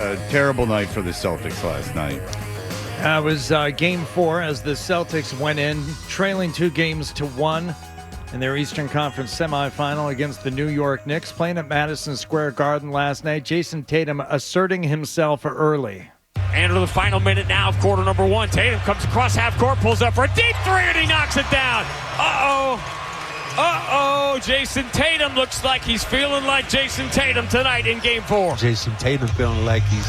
a terrible night for the Celtics last night. It was Game 4 as the Celtics went in trailing 2-1 in their Eastern Conference semifinal against the New York Knicks, playing at Madison Square Garden last night. Jayson Tatum asserting himself early. And to the final minute now of quarter number 1. Tatum comes across half court, pulls up for a deep three, and he knocks it down. Jayson Tatum looks like he's feeling like Jayson Tatum tonight in Game 4. Jayson Tatum feeling like he's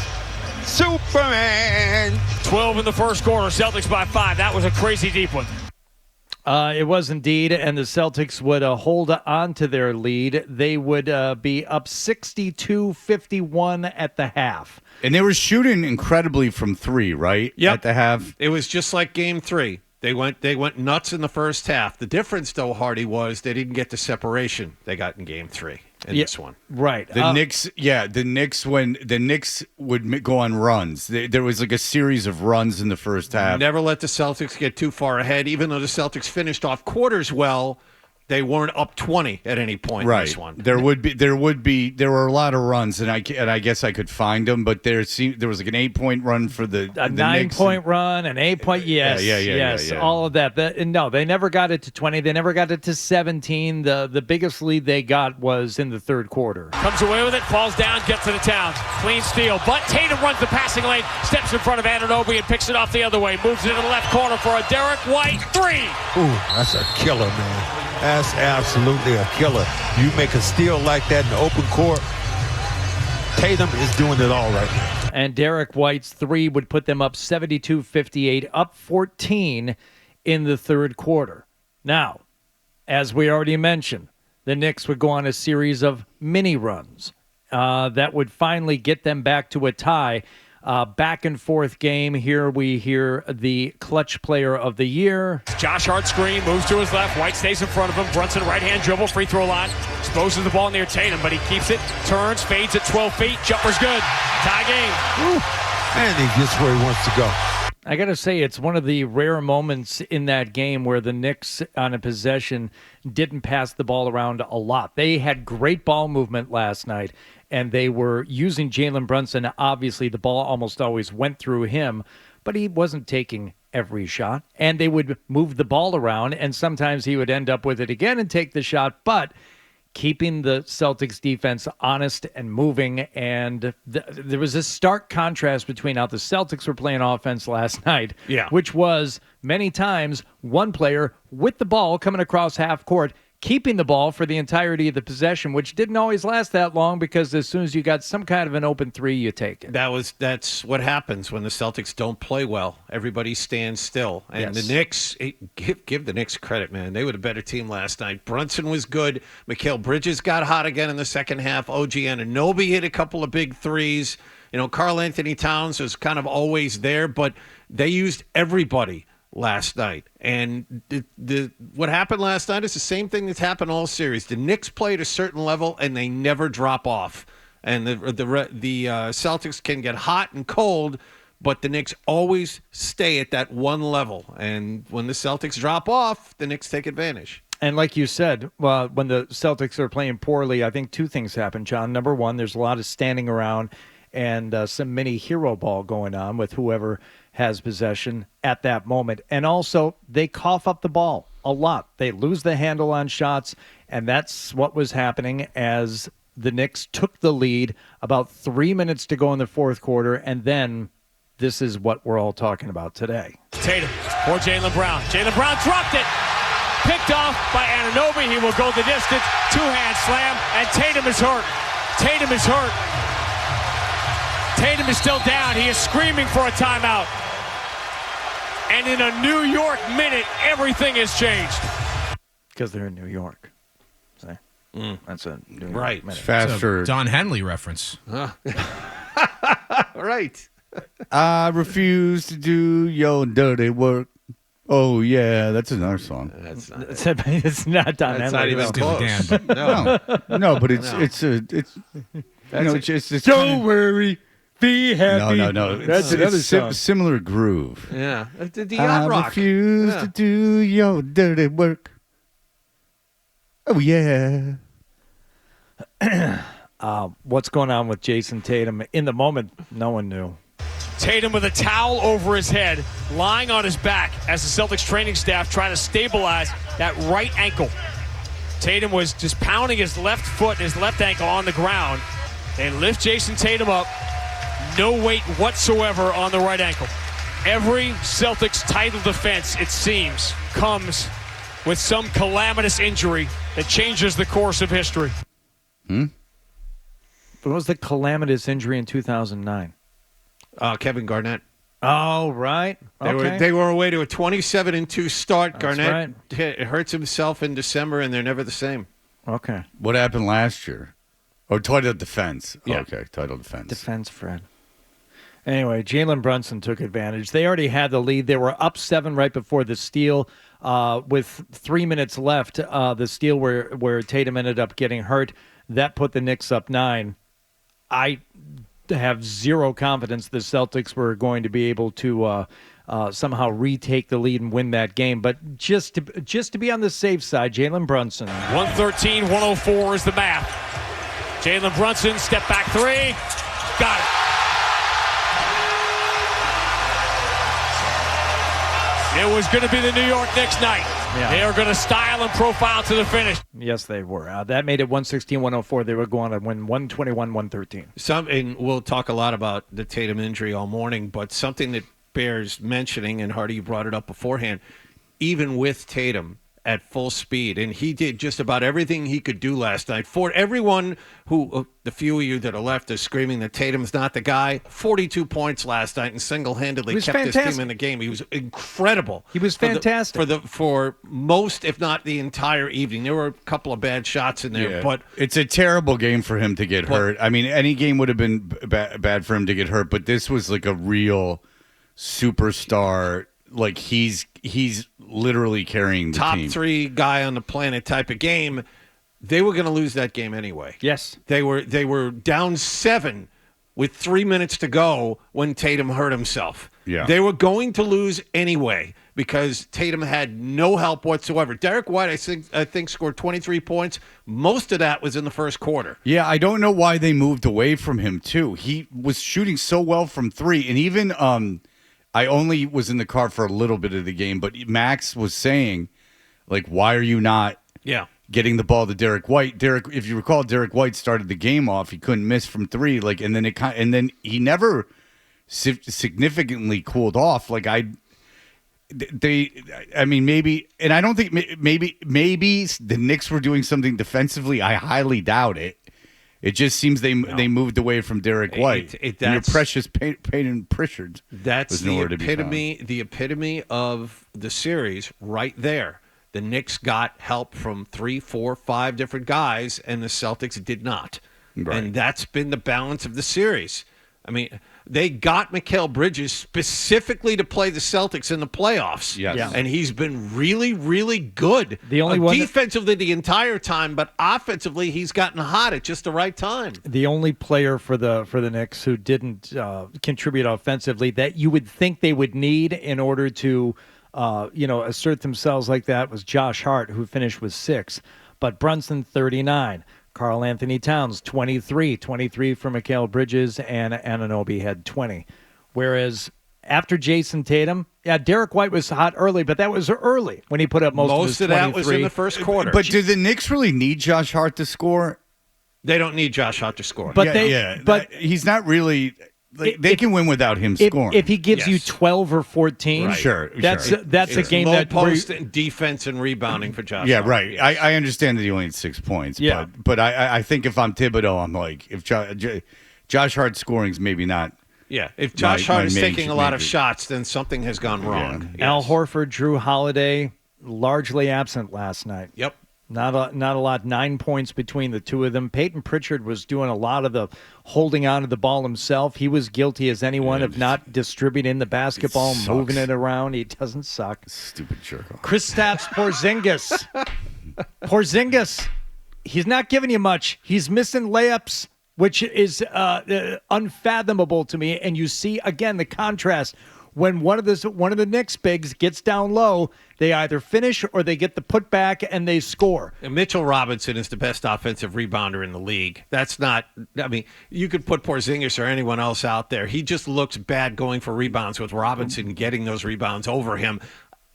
Superman. 12 in the first quarter, Celtics by 5. That was a crazy deep one. It was indeed, and the Celtics would hold on to their lead. They would be up 62-51 at the half. And they were shooting incredibly from three, right? Yep. At the half. It was just like Game 3. They went nuts in the first half. The difference, though, Hardy, was they didn't get the separation they got in Game 3 in this one. Right. The Knicks, when the Knicks would go on runs, there was like a series of runs in the first half. Never let the Celtics get too far ahead. Even though the Celtics finished off quarters well, they weren't up 20 at any point in this one. There were a lot of runs, and I guess I could find them, but there was like an 8-point run for the a the 9-point run, an 8-point, yes, all of that. No, they never got it to 20. They never got it to 17. The biggest lead they got was in the third quarter. Comes away with it, falls down, gets to the Towns. Clean steal, but Tatum runs the passing lane, steps in front of Anunoby and picks it off the other way. Moves it to the left corner for a Derek White 3. Ooh, that's a killer, man. That's absolutely a killer. You make a steal like that in the open court, Tatum is doing it all right now. And Derek White's 3 would put them up 72-58, up 14 in the third quarter. Now, as we already mentioned, the Knicks would go on a series of mini runs that would finally get them back to a tie. Back and forth game. Here we hear the clutch player of the year. Josh Hart screen, moves to his left. White stays in front of him. Brunson right-hand dribble, free throw line. Exposes the ball near Tatum, but he keeps it. Turns, fades at 12 feet. Jumper's good. Tie game. Ooh. And he gets where he wants to go. I got to say, it's one of the rare moments in that game where the Knicks on a possession didn't pass the ball around a lot. They had great ball movement last night, and they were using Jalen Brunson. Obviously, the ball almost always went through him, but he wasn't taking every shot. And they would move the ball around, and sometimes he would end up with it again and take the shot, but keeping the Celtics defense honest and moving. And there was a stark contrast between how the Celtics were playing offense last night, which was many times one player with the ball coming across half court, keeping the ball for the entirety of the possession, which didn't always last that long because as soon as you got some kind of an open 3, you take it. That's what happens when the Celtics don't play well. Everybody stands still. And the Knicks, give the Knicks credit, man. They were the better team last night. Brunson was good. Mikal Bridges got hot again in the second half. OG Anunoby hit a couple of big threes. Karl Anthony Towns was kind of always there, but they used everybody last night. And what happened last night is the same thing that's happened all series. The Knicks play at a certain level, and they never drop off. And the Celtics can get hot and cold, but the Knicks always stay at that one level. And when the Celtics drop off, the Knicks take advantage. And like you said, well, when the Celtics are playing poorly, I think two things happen, John. Number one, there's a lot of standing around and some mini hero ball going on with whoever has possession at that moment. And also, they cough up the ball a lot. They lose the handle on shots, and that's what was happening as the Knicks took the lead. About 3 minutes to go in the fourth quarter, and then this is what we're all talking about today. Tatum for Jaylen Brown. Jaylen Brown dropped it. Picked off by Anunoby. He will go the distance. Two-hand slam, and Tatum is hurt. Tatum is hurt. Tatum is still down. He is screaming for a timeout. And in a New York minute, everything has changed. Because they're in New York. See? That's a New York minute. It's faster. It's a Don Henley reference. Right. I refuse to do your dirty work. Oh, yeah, that's another song. That's not It's not Don That's Henley. not even close. No, but it's Don't worry. Be happy. No. That's another song. Similar groove. Yeah. The yacht rock. I refuse to do your dirty work. Oh, yeah. What's going on with Jayson Tatum? In the moment, no one knew. Tatum with a towel over his head, lying on his back as the Celtics training staff trying to stabilize that right ankle. Tatum was just pounding his left foot, his left ankle on the ground. They lift Jayson Tatum up. No weight whatsoever on the right ankle. Every Celtics title defense, it seems, comes with some calamitous injury that changes the course of history. What was the calamitous injury in 2009? Kevin Garnett. Oh, right. Okay. They were away to a 27-2 start. That's Garnett hurts himself in December, and they're never the same. Okay. What happened last year? Oh, title defense. Yeah. Okay, title defense. Defense, Fred. Anyway, Jalen Brunson took advantage. They already had the lead. They were up 7 right before the steal. With 3 minutes left, the steal where Tatum ended up getting hurt, that put the Knicks up 9. I have zero confidence the Celtics were going to be able to somehow retake the lead and win that game. But just to be on the safe side, Jalen Brunson. 113-104 is the math. Jalen Brunson, step back 3. Got it. It was going to be the New York Knicks night. Yeah. They are going to style and profile to the finish. Yes, they were. That made it 116-104. They were going to win 121-113. And we'll talk a lot about the Tatum injury all morning, but something that bears mentioning, and Hardy, you brought it up beforehand, even with Tatum at full speed, and he did just about everything he could do last night. For everyone who, the few of you that are left are screaming that Tatum's not the guy, 42 points last night and single-handedly kept his team in the game. He was incredible. He was fantastic. For most, if not the entire evening. There were a couple of bad shots in there, but it's a terrible game for him to get hurt. I mean, any game would have been bad for him to get hurt, but this was like a real superstar. Like he's literally carrying the top team. 3 guy on the planet type of game. They were going to lose that game anyway. Yes. They were down 7 with 3 minutes to go when Tatum hurt himself. Yeah. They were going to lose anyway because Tatum had no help whatsoever. Derek White, I think scored 23 points. Most of that was in the first quarter. Yeah, I don't know why they moved away from him too. He was shooting so well from 3, and even I only was in the car for a little bit of the game, but Max was saying, like, why are you not getting the ball to Derek White? If you recall, Derek White started the game off. He couldn't miss from 3, like, and then he never significantly cooled off. Like I mean, maybe, and I don't think maybe the Knicks were doing something defensively. I highly doubt it. It just seems they moved away from Derek White. And your precious Peyton Pritchard. That's the epitome of the series right there. The Knicks got help from 3, 4, 5 different guys, and the Celtics did not. Right. And that's been the balance of the series. I mean, they got Mikal Bridges specifically to play the Celtics in the playoffs. Yes. Yeah. And he's been really, really good. The only one defensively the entire time, but offensively he's gotten hot at just the right time. The only player for the Knicks who didn't contribute offensively that you would think they would need in order to assert themselves like that was Josh Hart, who finished with 6. But Brunson, 39. Karl Anthony Towns, 23 for Mikal Bridges, and Anunoby had 20. Whereas after Jayson Tatum, Derek White was hot early, but that was early when he put up most of his 23. That was in the first quarter. But do the Knicks really need Josh Hart to score? They don't need Josh Hart to score. But he's not really. Like, they can win without him scoring. If he gives you 12 or 14, right. Sure. That's a game low that post and defense and rebounding for Josh. Yeah, Hart. right. Yes. I understand that he only had 6 points. Yeah. But I think if I'm Thibodeau, I'm like, if Josh Hart's scoring's maybe not. Yeah, if Josh Hart is taking a lot of shots, then something has gone wrong. Yeah. Yes. Al Horford, Drew Holiday, largely absent last night. Yep. Not a lot. 9 points between the two of them. Peyton Pritchard was doing a lot of the holding on to the ball himself. He was guilty as anyone of not distributing the basketball, moving it around. He doesn't suck. Stupid jerk. Kristaps Porzingis. He's not giving you much. He's missing layups, which is unfathomable to me. And you see, again, the contrast when one of the Knicks bigs gets down low, they either finish or they get the putback and they score. And Mitchell Robinson is the best offensive rebounder in the league. That's not, I mean, you could put Porzingis or anyone else out there. He just looks bad going for rebounds with Robinson getting those rebounds over him.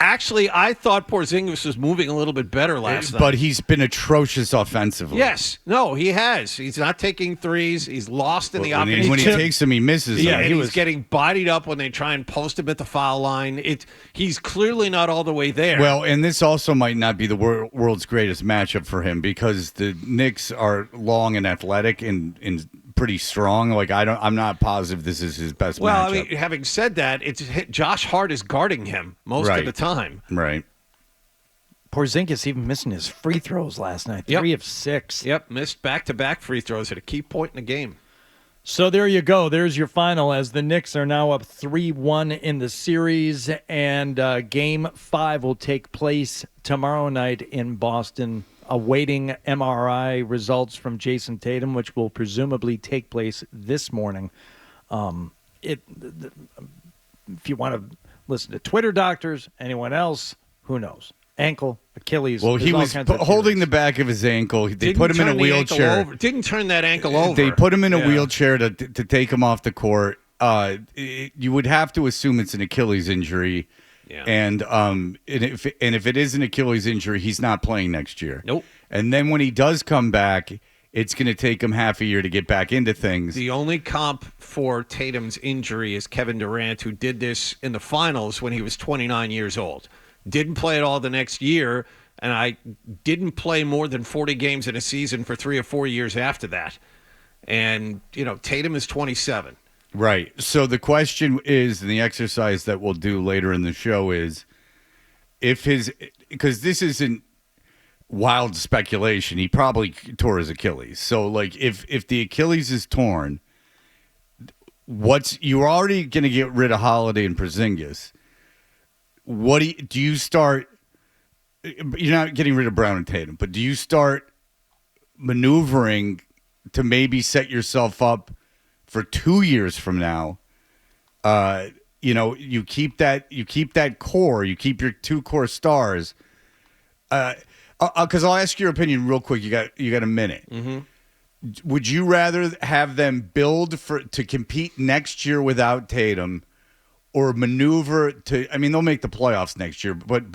Actually, I thought Porzingis was moving a little bit better last night. But he's been atrocious offensively. Yes. No, he has. He's not taking threes. He's lost in the offense. When he takes them, he misses Yeah, them. and he's getting bodied up when they try and post him at the foul line. He's clearly not all the way there. Well, and this also might not be the world's greatest matchup for him because the Knicks are long and athletic and pretty strong. Like I'm not positive this is his best matchup. Well, I mean, having said that, Josh Hart is guarding him most of the time. Right. Porzingis even missing his free throws last night. 3 of 6. Yep, missed back-to-back free throws at a key point in the game. So there you go. There's your final as the Knicks are now up 3-1 in the series, and Game 5 will take place tomorrow night in Boston, awaiting MRI results from Jayson Tatum, which will presumably take place this morning. If you want to listen to Twitter doctors, anyone else, who knows? Ankle, Achilles. Well, he was holding the back of his ankle. They put him in a wheelchair. Didn't turn that ankle over. They put him in a wheelchair to take him off the court. You would have to assume it's an Achilles injury. Yeah. And if it is an Achilles injury, he's not playing next year. Nope. And then when he does come back, it's going to take him half a year to get back into things. The only comp for Tatum's injury is Kevin Durant, who did this in the finals when he was 29 years old. Didn't play at all the next year, and I didn't play more than 40 games in a season for 3 or 4 years after that. And, Tatum is 27. Right. So the question is, and the exercise that we'll do later in the show is, because this isn't wild speculation, he probably tore his Achilles. So, like, if the Achilles is torn, you're already going to get rid of Holiday and Porzingis. What do you start? You're not getting rid of Brown and Tatum, but do you start maneuvering to maybe set yourself up for 2 years from now? You keep that core, you keep your 2 core stars. Because I'll ask your opinion real quick. You got a minute. Mm-hmm. Would you rather have them build to compete next year without Tatum? Or maneuver to, I mean, they'll make the playoffs next year, but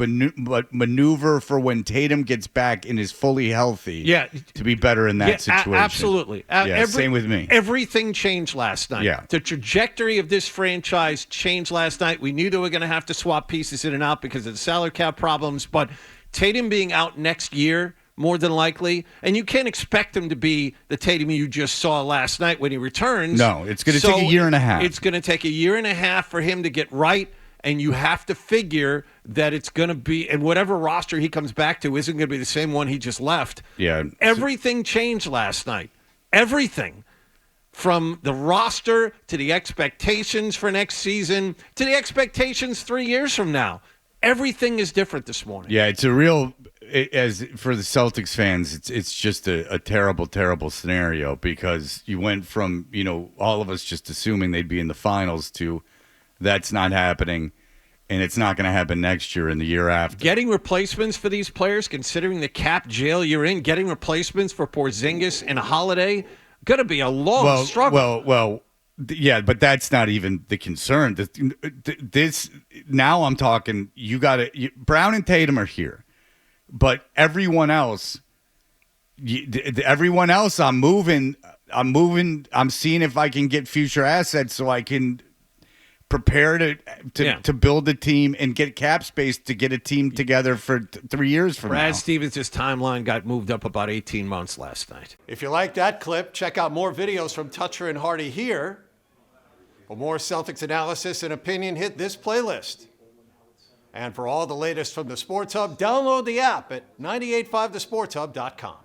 maneuver for when Tatum gets back and is fully healthy to be better in that situation. Absolutely. Same with me. Everything changed last night. Yeah. The trajectory of this franchise changed last night. We knew they were going to have to swap pieces in and out because of the salary cap problems, but Tatum being out next year, more than likely, and you can't expect him to be the Tatum you just saw last night when he returns. No, it's going to take a year and a half. It's going to take a year and a half for him to get right, and you have to figure that it's going to be, and whatever roster he comes back to isn't going to be the same one he just left. Yeah. Everything changed last night. Everything. From the roster to the expectations for next season to the expectations 3 years from now. Everything is different this morning. Yeah, it's a real... As for the Celtics fans, it's just a terrible, terrible scenario because you went from, all of us just assuming they'd be in the finals to that's not happening, and it's not going to happen next year and the year after. Getting replacements for these players, considering the cap jail you're in, getting replacements for Porzingis and Holiday, going to be a long struggle. Yeah, but that's not even the concern. This now I'm talking, Brown and Tatum are here. But everyone else, I'm moving. I'm seeing if I can get future assets so I can prepare to build a team and get cap space to get a team together for 3 years from now. Brad Stevens' timeline got moved up about 18 months last night. If you like that clip, check out more videos from Toucher and Hardy here. For more Celtics analysis and opinion, hit this playlist. And for all the latest from the Sports Hub, download the app at 985thesportshub.com.